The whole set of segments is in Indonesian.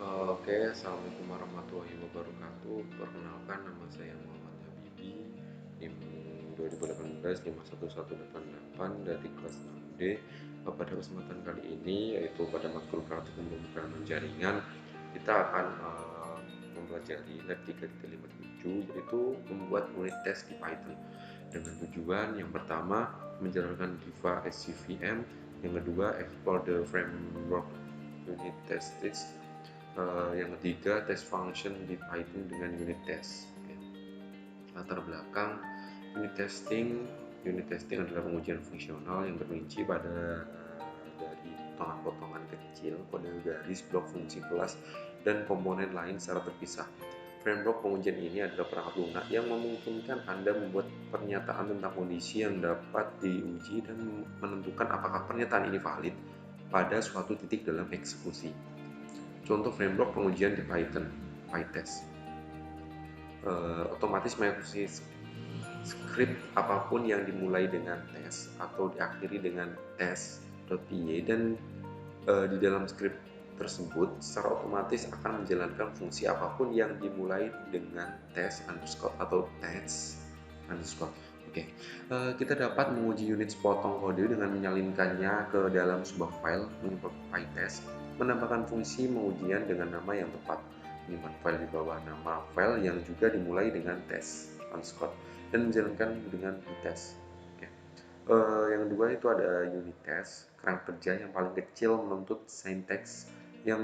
Oke, assalamualaikum warahmatullahi wabarakatuh. Perkenalkan, nama saya Muhammad Habibi, NIM 2018 51188 dari kelas 6D. Pada kesempatan kali ini, yaitu pada matkul praktik pemrograman jaringan, kita akan mempelajari lab 3.57, yaitu membuat unit test di Python dengan tujuan yang pertama menjalankan Viva SCVM, yang kedua explore the framework unit tests, yang ketiga test function di Python dengan unit test. Oke. Latar belakang unit testing adalah pengujian fungsional yang terperinci pada dari potongan-potongan kecil, kode garis, blok fungsi kelas, dan komponen lain secara terpisah. Framework pengujian ini adalah perangkat lunak yang memungkinkan Anda membuat pernyataan tentang kondisi yang dapat diuji dan menentukan apakah pernyataan ini valid pada suatu titik dalam eksekusi. Contoh framework pengujian di Python, PyTest. Otomatis mengeksekusi script apapun yang dimulai dengan tes atau diakhiri dengan test.py, dan di dalam script tersebut secara otomatis akan menjalankan fungsi apapun yang dimulai dengan test underscore atau test underscore. Oke, kita dapat menguji unit sepotong kode dengan menyalinkannya ke dalam sebuah file menyebut PyTest, menambahkan fungsi pengujian dengan nama yang tepat, menyimpan file di bawah nama file yang juga dimulai dengan test underscore, dan menjalankan dengan test. Oke. Yang kedua itu ada unit test, kerangka kerja yang paling kecil menuntut sinteks yang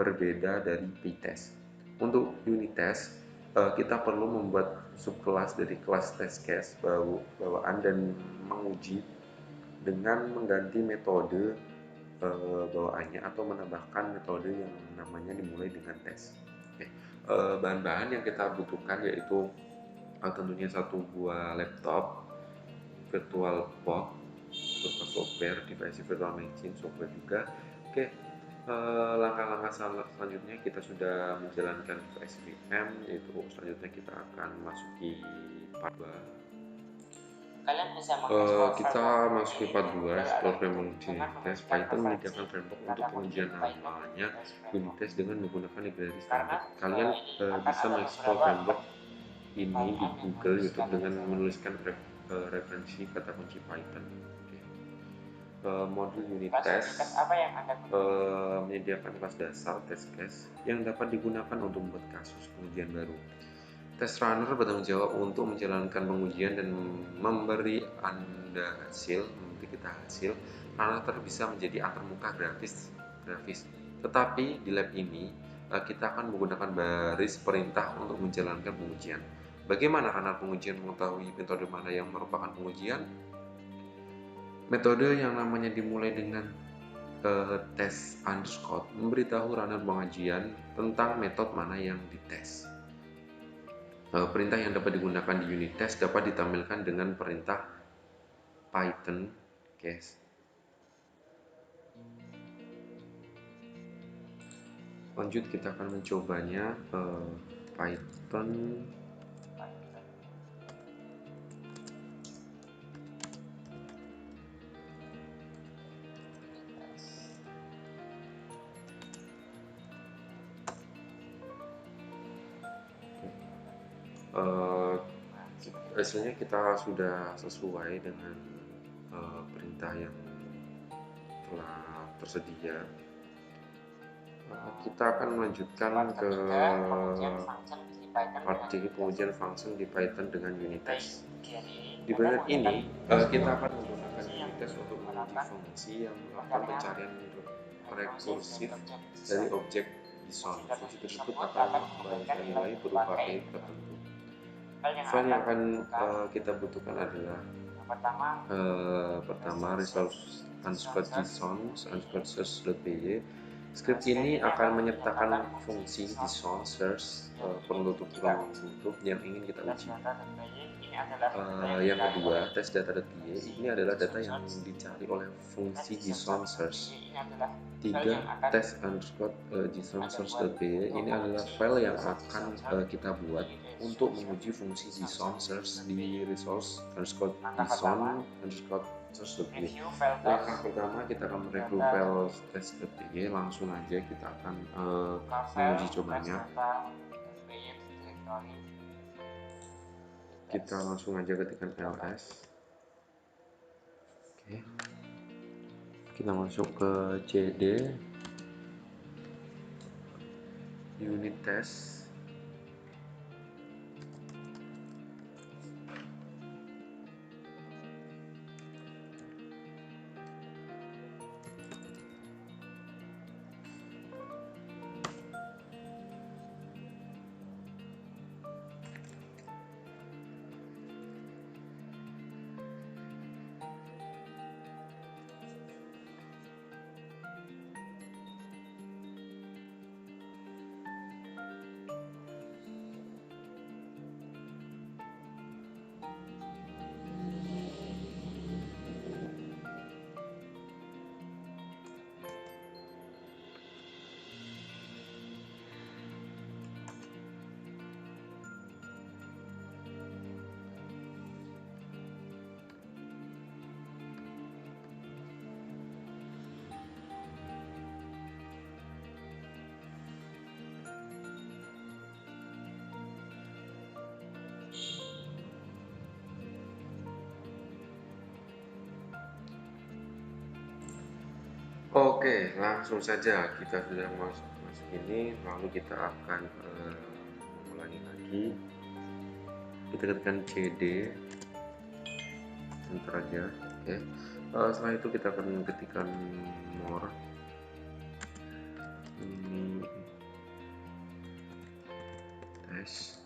berbeda dari PyTest. Untuk unit test, kita perlu membuat subkelas dari kelas test case bawaan dan menguji dengan mengganti metode bawaannya atau menambahkan metode yang namanya dimulai dengan tes. Oke. Bahan-bahan yang kita butuhkan yaitu tentunya satu buah laptop, virtual box, berupa software, device virtual machine, software juga. Oke. Langkah-langkah selanjutnya kita sudah menjalankan SVM, yaitu selanjutnya kita akan masuki part 2. Kalian bisa Kita masuki part 2, explore framework unit test. Python menyediakan framework untuk pengujian namanya unit test dengan menggunakan library standar. Kalian bisa mengeksplor framework ini di Google, YouTube dengan menuliskan referensi kata kunci Python. Modul unit test menyediakan kelas dasar test case yang dapat digunakan untuk membuat kasus pengujian baru. Test runner bertanggung jawab untuk menjalankan pengujian dan memberi kita hasil. Runner bisa menjadi antarmuka grafis. Tetapi di lab ini kita akan menggunakan baris perintah untuk menjalankan pengujian. Bagaimana runner pengujian mengetahui metode mana yang merupakan pengujian? Metode yang namanya dimulai dengan test underscore memberitahu runner pengujian tentang metode mana yang dites. Perintah yang dapat digunakan di unit test dapat ditampilkan dengan perintah Python case. Lanjut kita akan mencobanya. Python hasilnya kita sudah sesuai dengan perintah yang telah tersedia. Kita akan melanjutkan ke part 3, pengujian function di Python dengan unit test. Di bagian ini kita akan menggunakan unit test untuk menguji fungsi yang melakukan pencarian rekursif dari objek JSON. Fungsi tersebut akan mengembalikan nilai berupa array tertentu. File yang akan kita butuhkan adalah pertama resource underscore JSON underscore source.py. Script ini akan menyertakan fungsi JSON source penutup yang ingin kita uji. Yang kedua, test data.py ini adalah data yang dicari oleh fungsi JSON source. 3. Test underscore JSON source.py ini adalah file yang akan kita buat untuk menguji fungsi JSON source di resource underscore JSON underscore tes.py. Review file Langkah test. pertama kita akan mereview file tes.py. Langsung aja kita akan menguji cobanya. Kita langsung aja ketikkan ls. Oke. Kita masuk ke cd unit test. Oke, langsung saja kita sudah masuk ini, lalu kita akan mengulangi lagi. Kita ketikkan cd, enter aja. Oke. Setelah itu kita akan ketikkan more. Ini tes,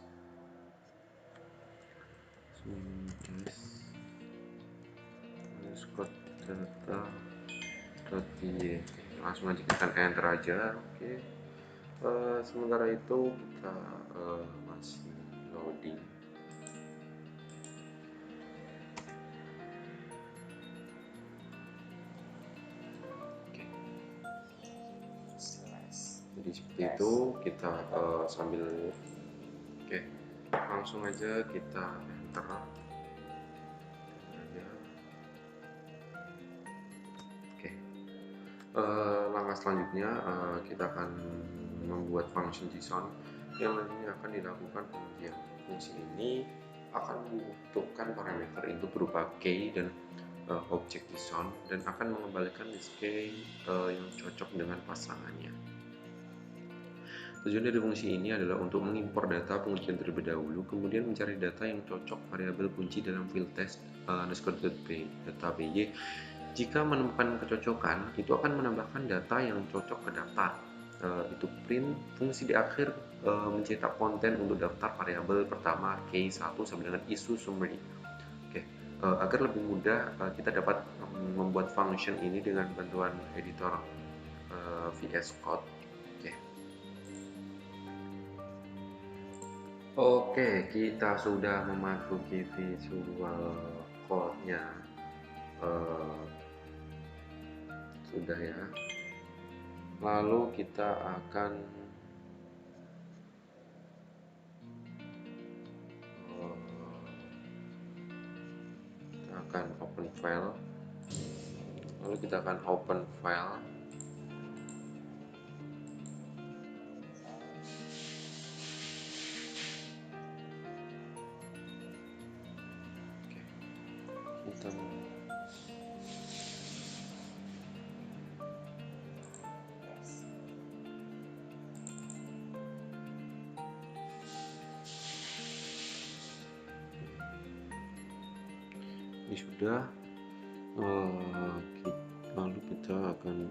underscore data. Langsung aja kita enter aja. Oke. Sementara itu kita masih loading. Oke. Jadi seperti itu kita sambil oke, langsung aja kita enter aja. Langkah selanjutnya kita akan membuat function JSON yang nantinya akan dilakukan pengujian. Fungsi ini akan membutuhkan parameter input berupa key dan objek JSON dan akan mengembalikan list key yang cocok dengan pasangannya. Tujuan dari fungsi ini adalah untuk mengimpor data pengujian terlebih dahulu, kemudian mencari data yang cocok variabel kunci dalam file test _data.py. Jika menemukan kecocokan, itu akan menambahkan data yang cocok ke daftar. Itu print. Fungsi di akhir mencetak konten untuk daftar variabel pertama key1 sama dengan issue summary. Oke. Agar lebih mudah kita dapat membuat function ini dengan bantuan editor VS Code. Oke, kita sudah memasuki Visual Code-nya. Sudah ya. Lalu kita akan open file. Lalu kita akan open file. Oke. Kita ini sudah, lalu kita akan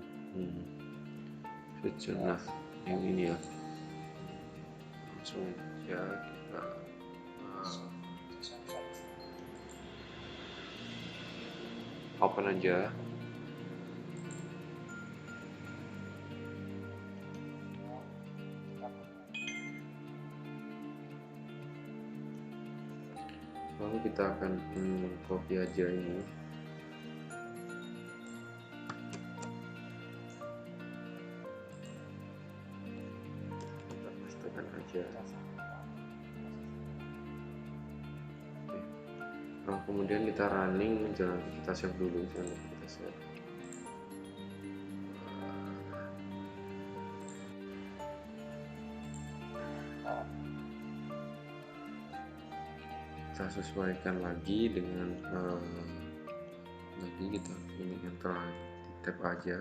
nah yang ini ya, langsung aja kita open aja. Lalu kita akan copy aja ini. Kita pastekan aja. Oke. Kemudian kita running, jangan kita save dulu, jangan lupa kita save. Kita sesuaikan lagi dengan lagi kita ini enter, tap aja,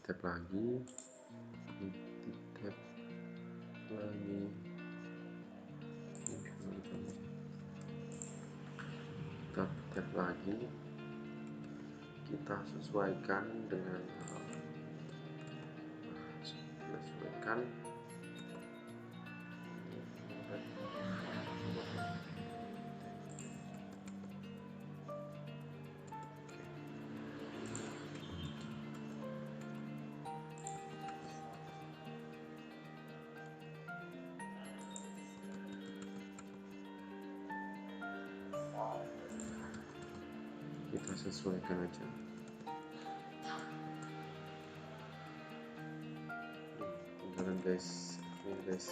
tap lagi, tap lagi, kita tap lagi, kita sesuaikan dengan sesuaikan. Kita sesuaikan aja. Tinggalan guys, ini guys.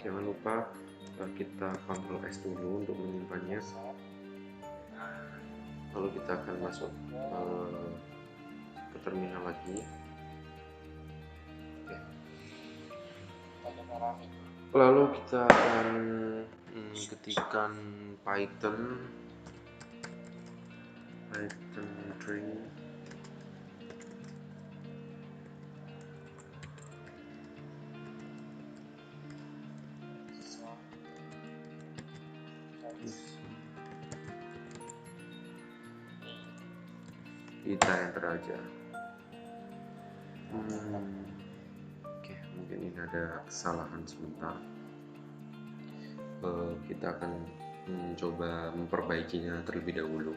Jangan lupa kita Ctrl S dulu untuk menyimpannya. Lalu kita akan masuk ke terminal lagi. Lalu kita akan ketikkan Python 3 kita enter aja. Oke, mungkin ini ada kesalahan sebentar. Kita akan mencoba memperbaikinya terlebih dahulu.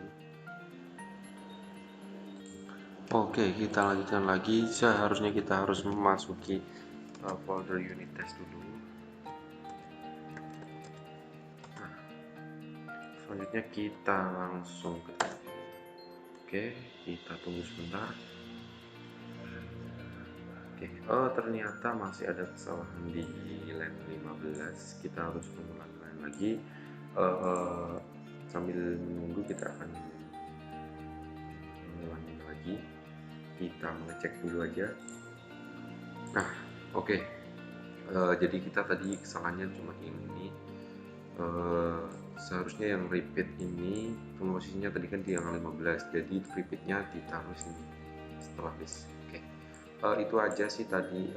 Oke, kita lanjutkan lagi. Seharusnya kita harus memasuki folder unit test dulu. Nah, selanjutnya kita langsung ke Oke, kita tunggu sebentar. Oke, ternyata masih ada kesalahan di line 15. Kita harus mengulangi line lagi. Sambil menunggu kita akan mengulangi lagi. Kita mengecek dulu aja. Nah, oke. Jadi kita tadi kesalahannya cuma ini. Seharusnya yang repeat ini posisinya tadi kan di yang 15, jadi repeatnya ditaruh sini setelah this. Oke, itu aja sih tadi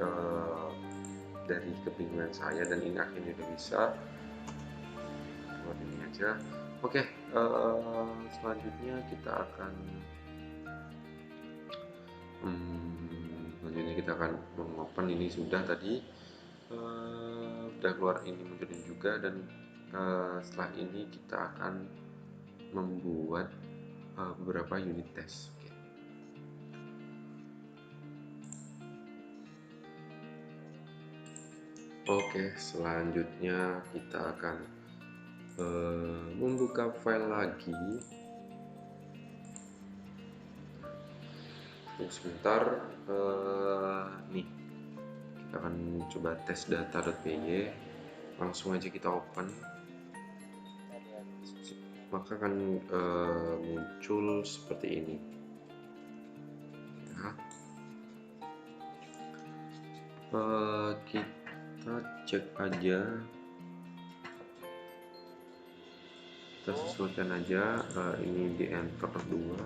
dari kebingungan saya, dan ini akhirnya udah bisa buat ini aja. Oke, selanjutnya kita akan mengopen ini. Sudah tadi udah keluar ini munculin juga, dan setelah ini kita akan membuat beberapa unit test. Oke, selanjutnya kita akan membuka file lagi. Tunggu sebentar. Nih, kita akan coba tes data.py. Langsung aja kita open. Maka akan muncul seperti ini. Nah, kita cek aja, kita sesuaikan aja. Ini di enter 2.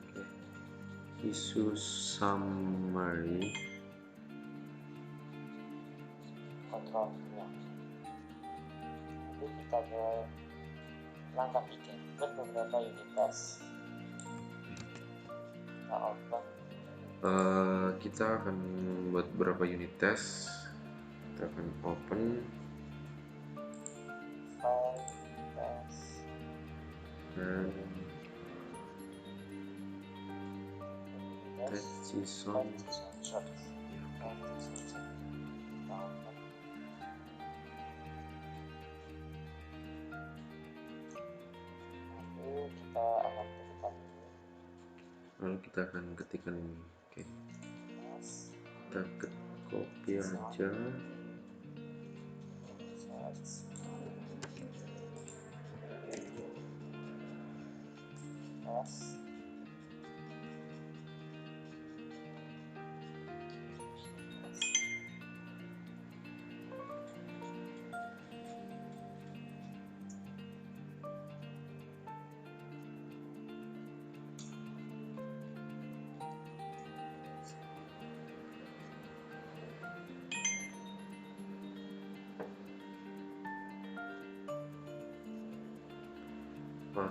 Oke. Issue summary, kontrolnya. Jadi kita ke langkah 3, buat beberapa unit test. Kita open. Kita akan membuat beberapa unit test. Kita kita akan open file test dan test.json. Lalu kita akan ketikkan ini. Oke, kita copy aja.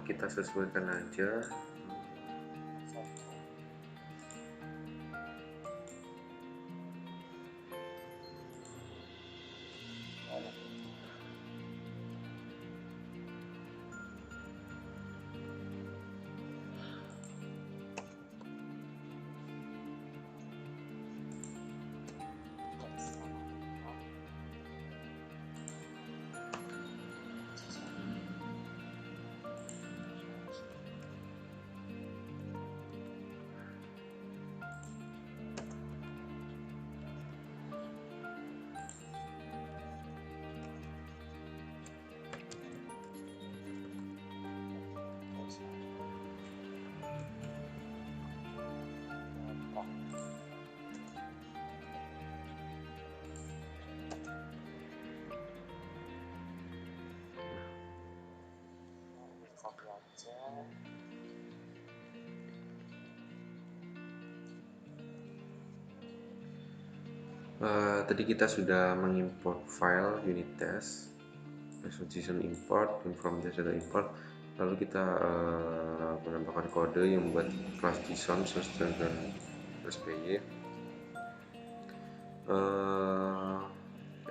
Kita sesuaikan aja. Tadi kita sudah mengimport file unit test, JSON import, from data import. Lalu kita menambahkan kode yang membuat kelas JSON sesuai dengan SPY.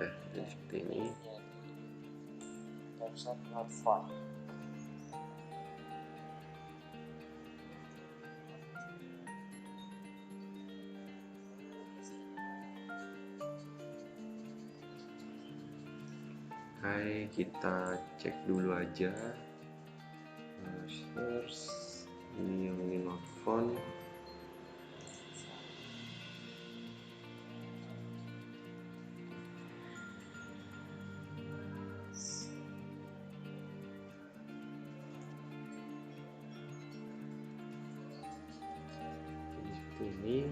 Jadi seperti ini. Hai, kita cek dulu aja. Search ini yang ini not found. Seperti ini.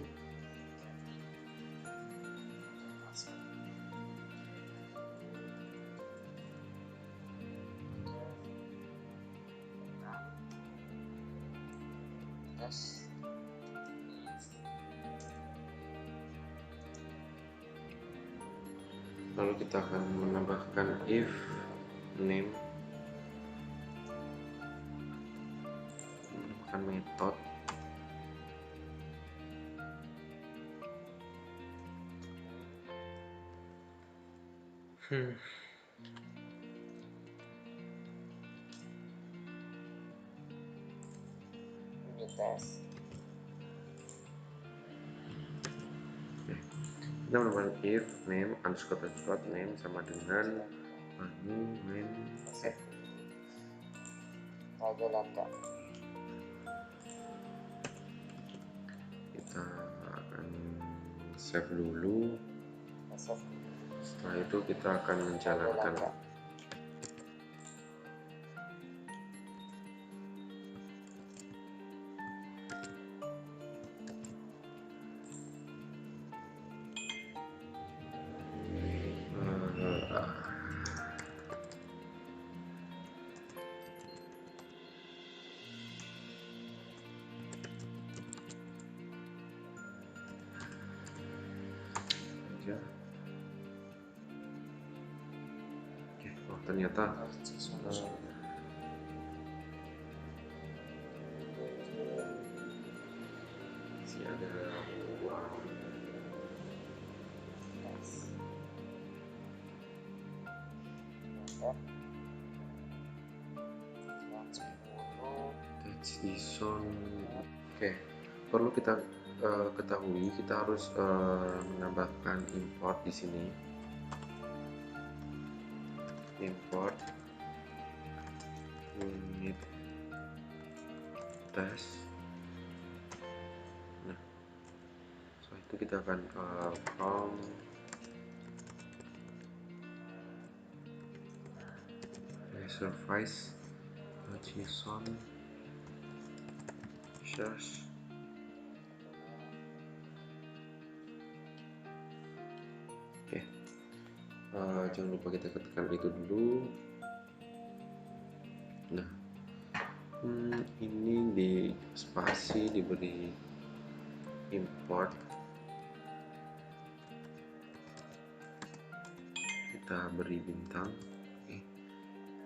Lalu kita akan menambahkan if name, menambahkan metode. Kita menambahkan if name underscore name sama dengan main kita akan save dulu. Setelah itu kita akan menjalankan Oke, oh ternyata masih ada set yang 10 JSON. Oke, perlu kita ketahui, kita harus menambahkan import di sini. Import unit test. Nah, setelah itu kita akan from service JSON search. Oke, jangan lupa kita ketikkan itu dulu. Nah, ini di spasi diberi import, kita beri bintang. Oke,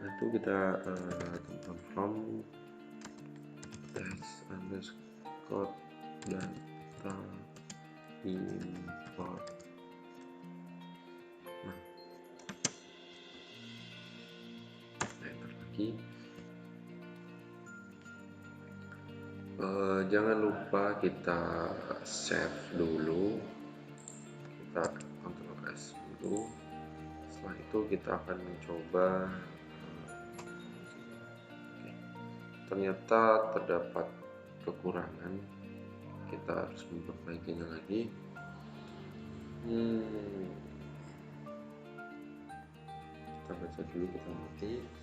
lalu kita tekan from test underscore data import. Nah, enter lagi. Jangan lupa kita save dulu, kita Ctrl S dulu. Setelah itu kita akan mencoba. Ternyata terdapat kekurangan, kita harus memperbaikinya lagi. Kita baca dulu, kita mati.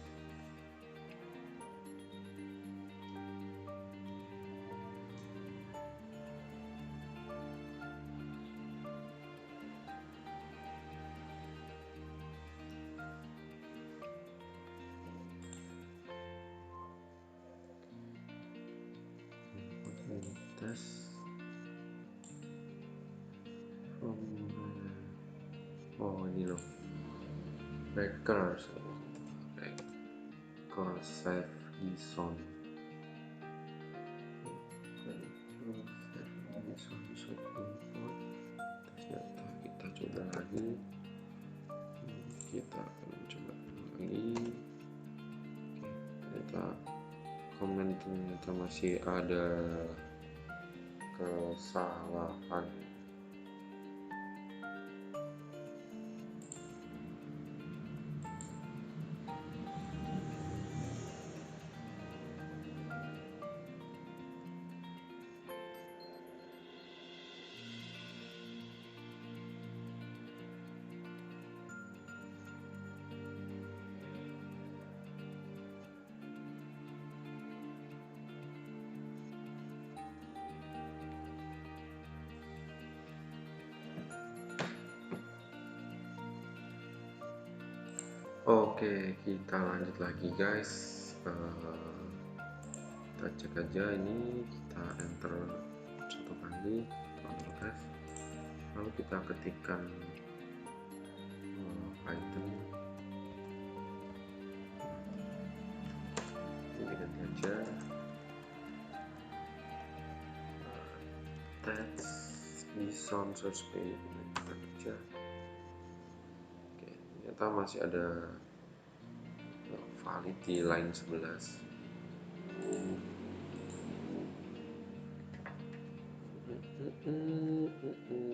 Tes ini loh, breaker save JSON. Ternyata kita coba lagi, kita akan coba lagi. Ternyata komen ternyata masih ada kesalahan. Oke, kita lanjut lagi guys. Kita cek aja ini, kita enter satu kali, Ctrl F, lalu kita ketikkan Python. Ini ganti aja test JSON search page aja. Oke, ternyata masih ada valid di line 11.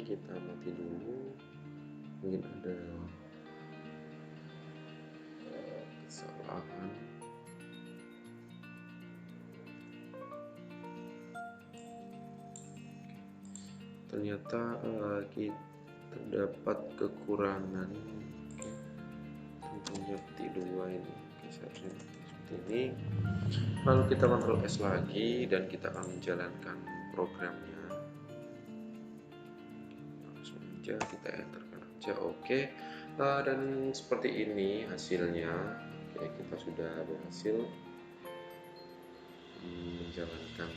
Kita mati dulu, mungkin ada kesalahan. Ternyata terdapat kekurangan. Tentunya petik 2 ini. Oke, seharusnya seperti ini. Lalu kita Ctrl S lagi dan kita akan menjalankan programnya. Langsung aja kita enterkan aja. Oke, dan seperti ini hasilnya. Oke, kita sudah berhasil menjalankan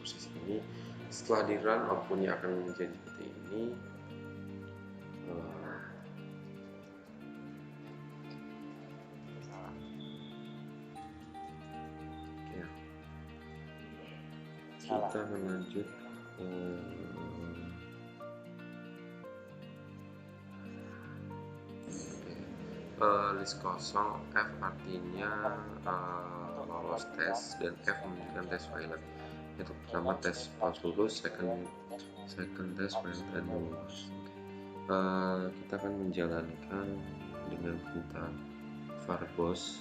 proses ini. Setelah di run, outputnya akan menjadi seperti ini. Kita melanjut list kosong, F artinya lolos tes, dan F menunjukkan tes pilot. Itu pertama tes false lulus, second tes pilot dan lulus. Kita akan menjalankan dengan perintah verbose.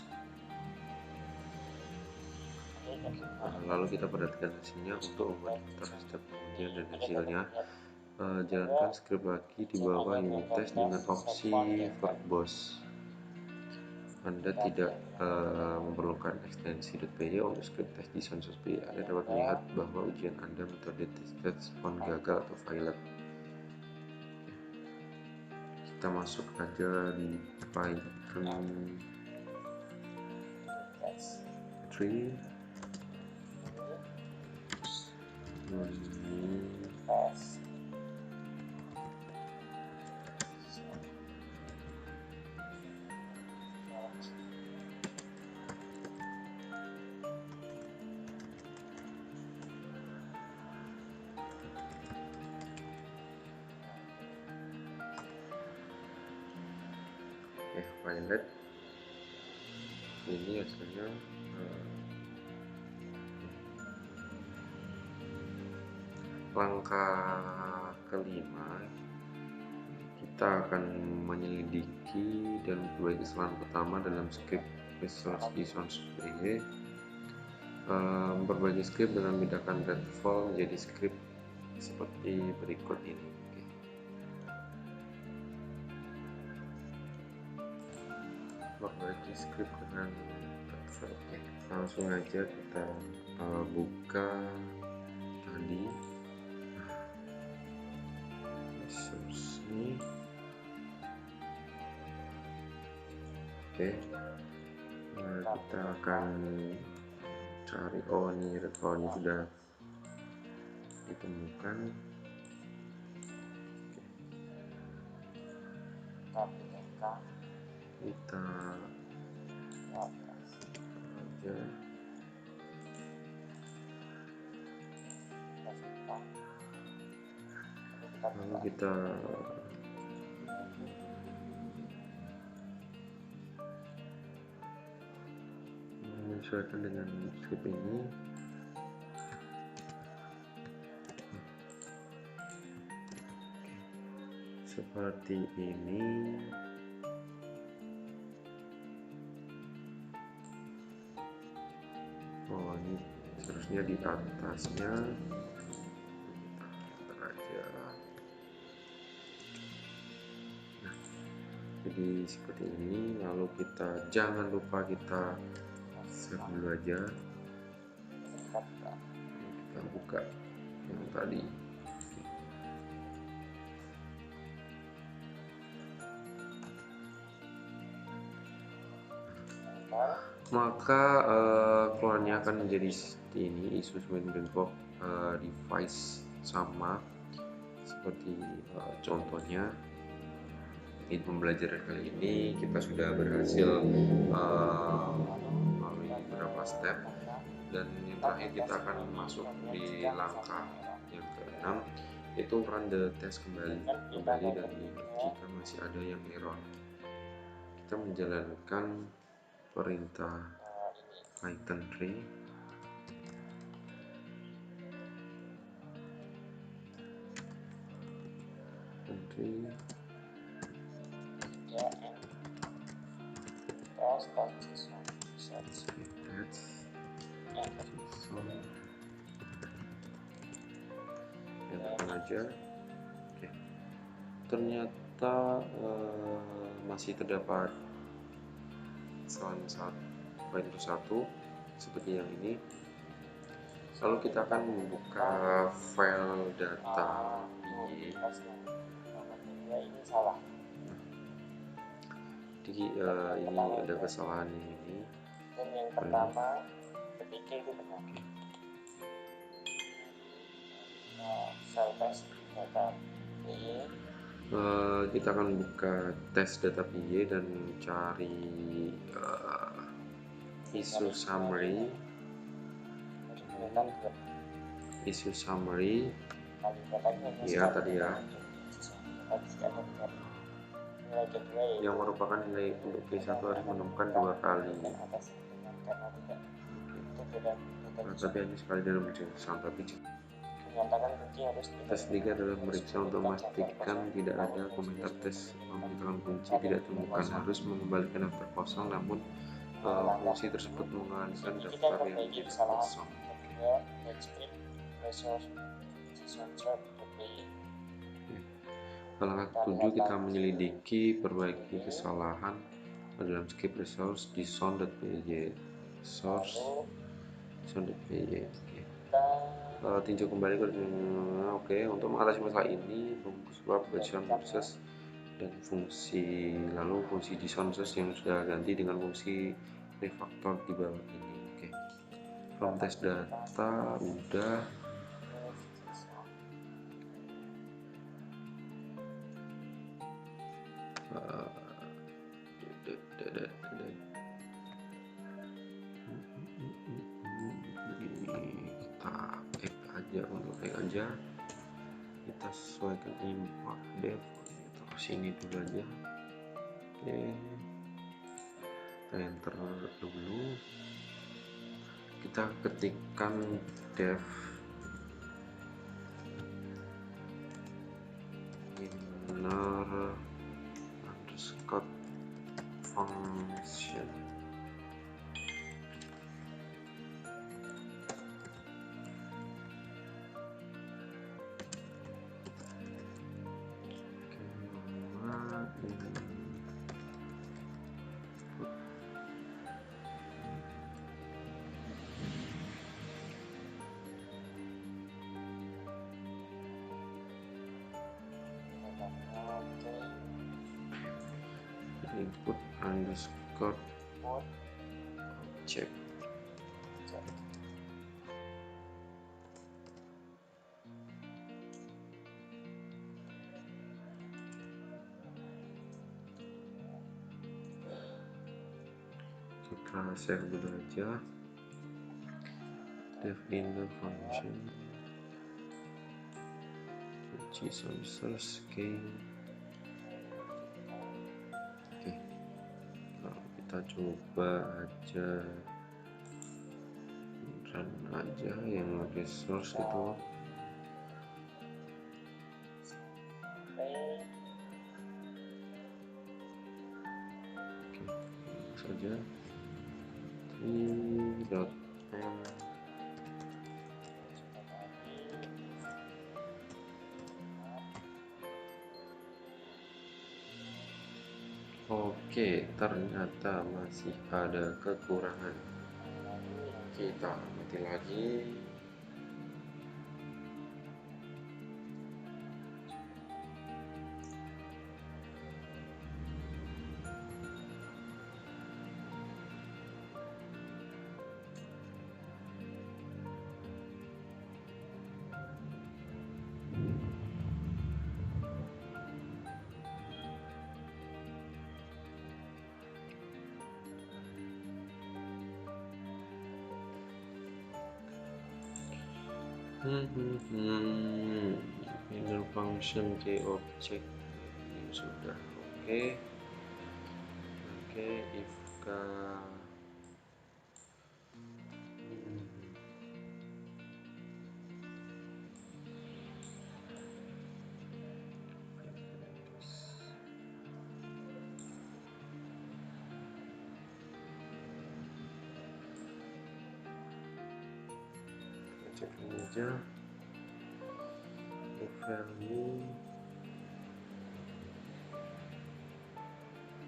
Lalu kita perhatikan hasilnya. Untuk membuat daftar step kemudian dan hasilnya, jalankan script lagi di bawah unit test dengan opsi verbose. Anda tidak memerlukan ekstensi .py untuk script tes di Sonsos.py. Anda dapat melihat bahwa ujian Anda metode respon gagal atau failed. Kita masuk aja di Python 3 pilot. Ini hasilnya langkah kelima, kita akan menyelidiki dan memperbaiki kesalahan pertama dalam script Sonsos.py. Memperbaiki script dengan memindahkan readfall menjadi script seperti berikut ini. Memperbaiki script dengan readfall. Langsung aja kita buka tadi source ini. Kita akan cari, ini readfall-nya sudah ditemukan. Kita aja lalu kita menyesuaikan dengan script ini. Seperti ini. Ini seharusnya di atasnya. Jadi seperti ini. Lalu kita jangan lupa kita save dulu aja. Kita buka yang tadi. Maka keluarnya akan menjadi seperti ini. Isu Swindenborg device sama seperti contohnya. Di pembelajaran kali ini kita sudah berhasil melalui beberapa step, dan yang terakhir kita akan masuk di langkah yang ke-6, yaitu run the test kembali dan jika masih ada yang error. Kita menjalankan perintah Python 3 aja. Ternyata masih terdapat kesalahan poin satu seperti yang ini. Lalu kita akan membuka file data PY. Jadi ini ada kesalahan ini. Dan yang pertama, ketiga itu benar. File test data PY. Kita akan buka tes data PY dan cari issue summary. Issue summary. Ya tadi ya. nilai kedua yaitu yang merupakan nilai untuk P1 harus menemukan 2 kali. atas dengan karena tidak itu tidak Tapi hanya sekali dalam ujian kesal. Tapi menyatakan kunci harus tes 3 adalah meriksa untuk memastikan tidak ada komentar tes menyatakan kunci tidak ditemukan, harus mengembalikan daftar kosong, namun fungsi tersebut mengalihkan daftar yang menjadi kosong. kedua script resource soundtrack Langkah ke-7 kita menyelidiki perbaiki kesalahan dalam script resource di sound.py. sound.py. Tinjau kembali ke untuk mengatasi masalah ini, swap background sources dan fungsi di sound source yang sudah ganti dengan fungsi refactor di bawah ini. From test data udah. Aja kita sesuaikan import dev, taruh sini dulu aja. Kita enter dulu, kita ketikkan dev inner underscore function. Input underscore object. Kita save dulu aja. Dev inner function JSON source key. Kita coba aja run aja yang resource itu. Saja t.m. Oke, ternyata masih ada kekurangan. Kita mati lagi. Inner function key object ini sudah oke. If cek ini aja value.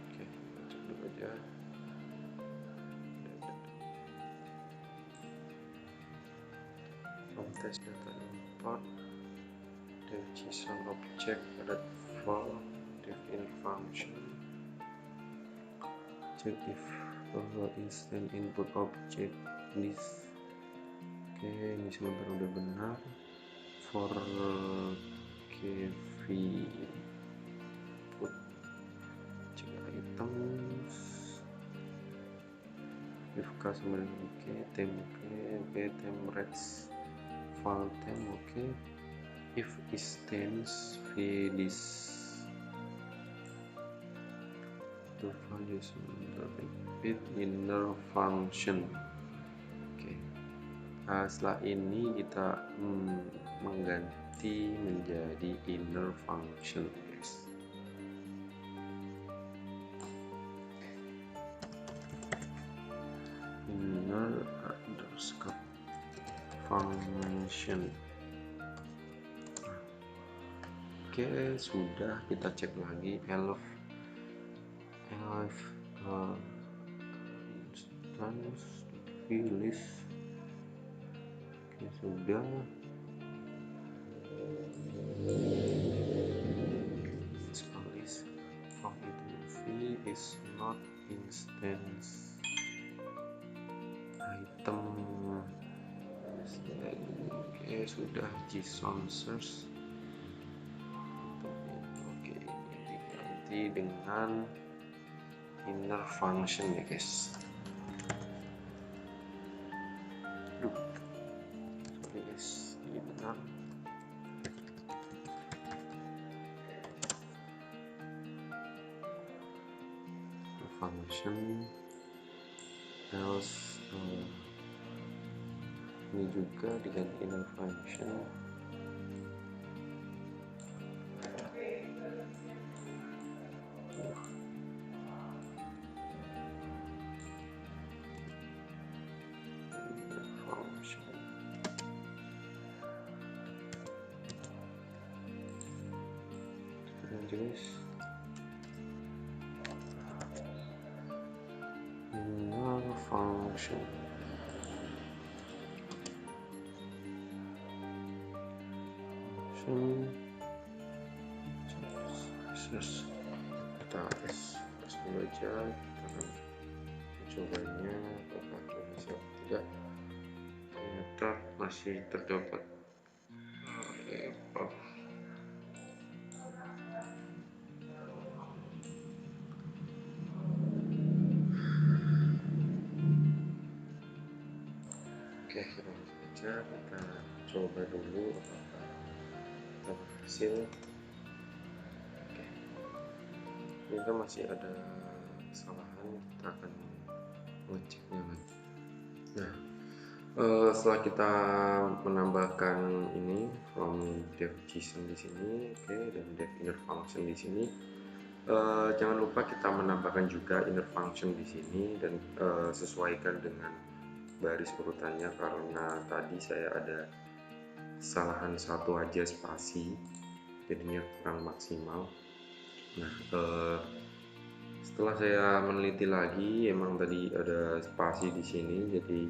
Oke, cek dulu aja. From test data import dev JSON object added for dev in function. Check if instant input object list. Oke, ini sementara udah benar. For kv input cek items if k sama dengan oke, tem oke, tem reds file tem oke, if is tems v this the values with inner function. Oke. Setelah ini kita mengganti menjadi inner function, guys. Inner underscore function. Oke, sudah. Kita cek lagi elf instance list. Oke, sudah. It's a list of movie is not instance item. Oke, sudah. JSON search. Oke, ini diganti dengan inner function ya, guys. Sorry guys, ini benar. Function else ini juga diganti inner function. Guys, inner function kita tes dulu aja, kita mencobanya apakah bisa atau tidak. Ternyata masih terdapat error. Oke, kita langsung aja kita coba dulu apakah kita berhasil. Oke, jika masih ada kesalahan kita akan mengeceknya lagi. Nah, setelah kita menambahkan ini from dev JSON di sini, oke, dan dev inner function di sini, jangan lupa kita menambahkan juga inner function di sini dan sesuaikan dengan baris urutannya karena tadi saya ada kesalahan satu aja spasi, jadinya kurang maksimal. Nah, setelah saya meneliti lagi, emang tadi ada spasi di sini, jadi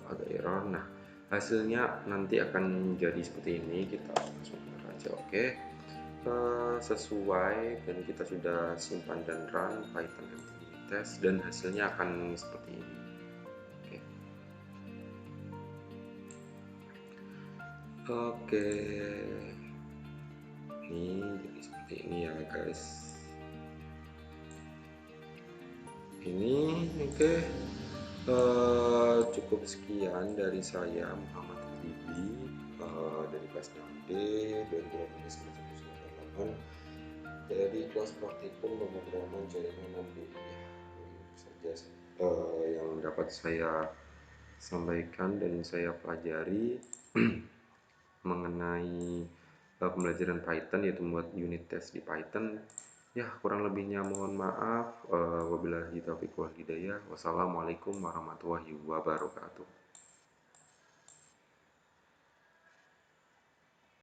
agak error. Nah, hasilnya nanti akan jadi seperti ini. Kita langsung aja, oke. Sesuai, dan kita sudah simpan dan run Python MTB test, dan hasilnya akan seperti ini. Oke, ini jadi seperti ini ya guys. Ini oke. Cukup sekian dari saya, Muhammad Habibi, dari kelas 6D 2018 dari kelas praktikum pemrograman jaringan 6B ya. Saja yang dapat saya sampaikan dan saya pelajari mengenai pembelajaran Python, yaitu membuat unit test di Python. Ya, kurang lebihnya mohon maaf. Wabillahi taufiq wal hidayah. Wassalamualaikum warahmatullahi wabarakatuh.